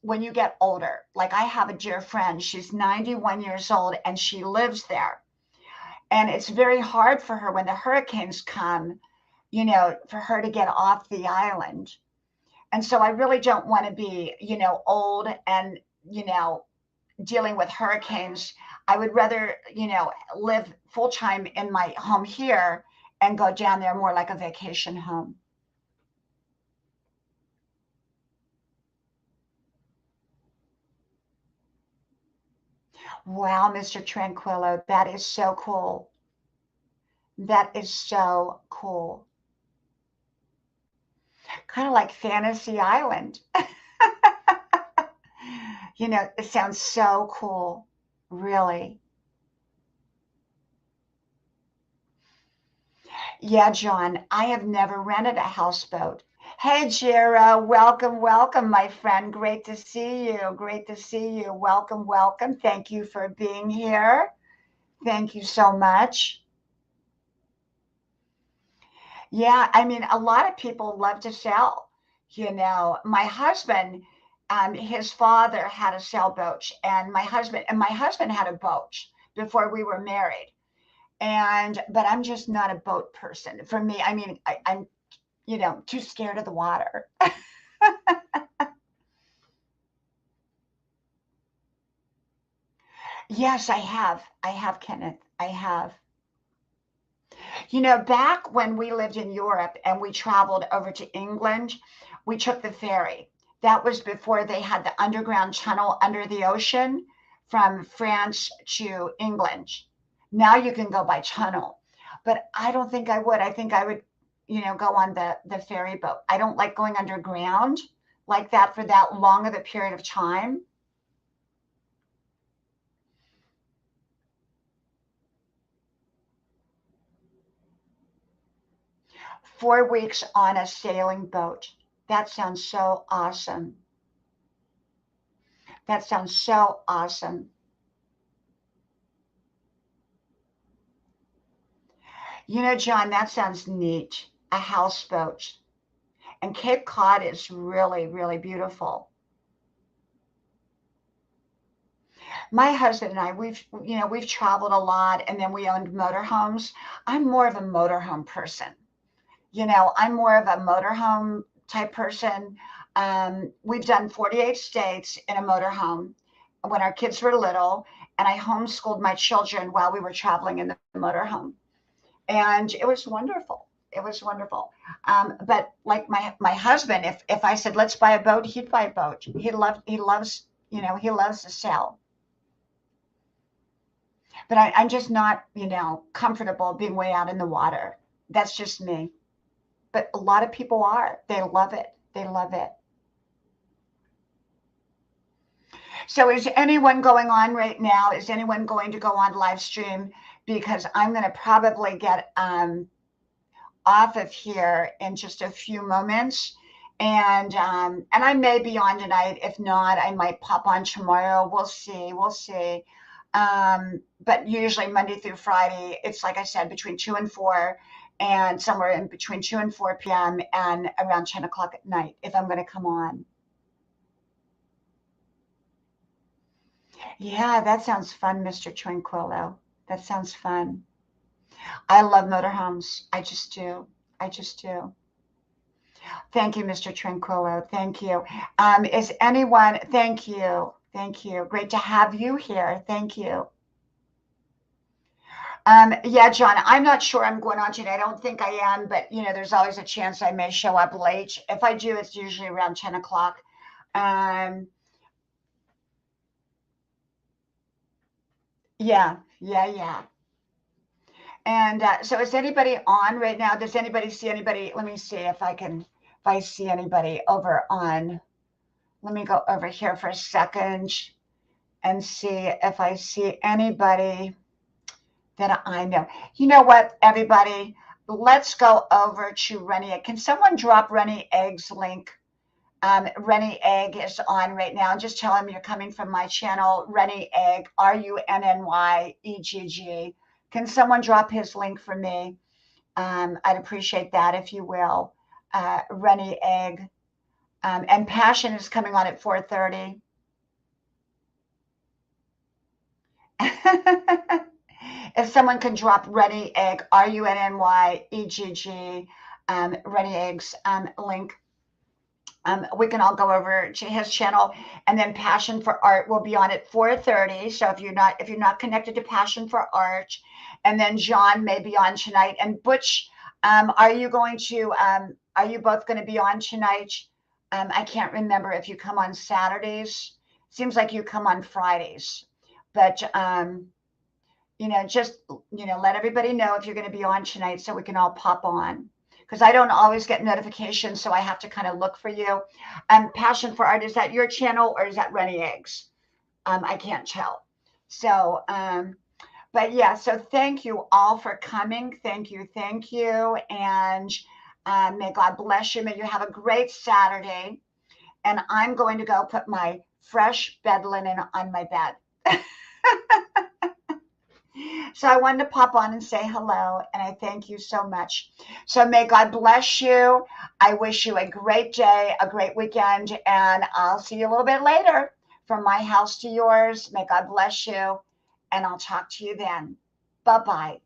when you get older. Like I have a dear friend, she's 91 years old and she lives there. And it's very hard for her when the hurricanes come, for her to get off the island. And so I really don't want to be, old and, dealing with hurricanes. I would rather, live full time in my home here and go down there more like a vacation home. Wow, Mr. Tranquillo, that is so cool. That is so cool. Kind of like Fantasy Island. It sounds so cool. Really. Yeah, John, I have never rented a houseboat. Hey, Jira, welcome, welcome, my friend. Great to see you. Great to see you. Welcome, welcome. Thank you for being here. Thank you so much. Yeah, I mean, a lot of people love to sell. My husband, his father had a sailboat, and my husband had a boat before we were married. But I'm just not a boat person. For me, I mean, I'm too scared of the water. Yes, I have. I have, Kenneth. I have. Back when we lived in Europe and we traveled over to England, we took the ferry. That was before they had the underground tunnel under the ocean from France to England. Now you can go by tunnel, but I don't think I would. I think I would, go on the ferry boat. I don't like going underground like that for that long of a period of time. 4 weeks on a sailing boat. That sounds so awesome. That sounds so awesome. John, that sounds neat. A houseboat. And Cape Cod is really, really beautiful. My husband and I, we've traveled a lot and then we owned motorhomes. I'm more of a motorhome person. I'm more of a motorhome type person. We've done 48 states in a motorhome when our kids were little, and I homeschooled my children while we were traveling in the motorhome. And it was wonderful. It was wonderful. But like my husband, if I said let's buy a boat, he'd buy a boat. He loves to sail. But I'm just not comfortable being way out in the water. That's just me. But a lot of people are. They love it. They love it. So is anyone going on right now? Is anyone going to go on live stream? Because I'm going to probably get off of here in just a few moments. And I may be on tonight. If not, I might pop on tomorrow. We'll see. We'll see. But usually Monday through Friday, it's like I said, between 2 and 4, and somewhere in between 2 and 4 p.m. and around 10 o'clock at night if I'm going to come on. Yeah, that sounds fun, Mr. Tranquillo. That sounds fun. I love motorhomes. I just do. I just do. Thank you, Mr. Tranquillo. Thank you. Is anyone, thank you. Thank you. Great to have you here. Thank you. Yeah, John, I'm not sure I'm going on today. I don't think I am, but there's always a chance I may show up late. If I do, it's usually around 10 o'clock. Um, yeah, yeah, yeah. And so is anybody on right now? Does anybody see anybody? Let me see if I see anybody over on, let me go over here for a second and see if I see anybody that I know. You know what, everybody? Let's go over to Rennie. Can someone drop Rennie Egg's link? Rennie Egg is on right now. Just tell him you're coming from my channel, Rennie Egg, RUNNYEGG. Can someone drop his link for me? I'd appreciate that if you will. Rennie Egg. And Passion is coming on at 4:30. If someone can drop Rennie Egg, RUNNYEGG, Rennie Egg's link, we can all go over to his channel, and then Passion for Art will be on at 4:30. So if you're not connected to Passion for Art, and then John may be on tonight, and Butch, are you both going to be on tonight? I can't remember if you come on Saturdays. Seems like you come on Fridays, but just let everybody know if you're going to be on tonight so we can all pop on, because I don't always get notifications, so I have to kind of look for you. Passion for Art, is that your channel or is that Rennie Eggs? I can't tell. So, but yeah, so thank you all for coming. Thank you. And may God bless you. May you have a great Saturday. And I'm going to go put my fresh bed linen on my bed. So I wanted to pop on and say hello, and I thank you so much. So may God bless you. I wish you a great day, a great weekend, and I'll see you a little bit later. From my house to yours, may God bless you, and I'll talk to you then. Bye-bye.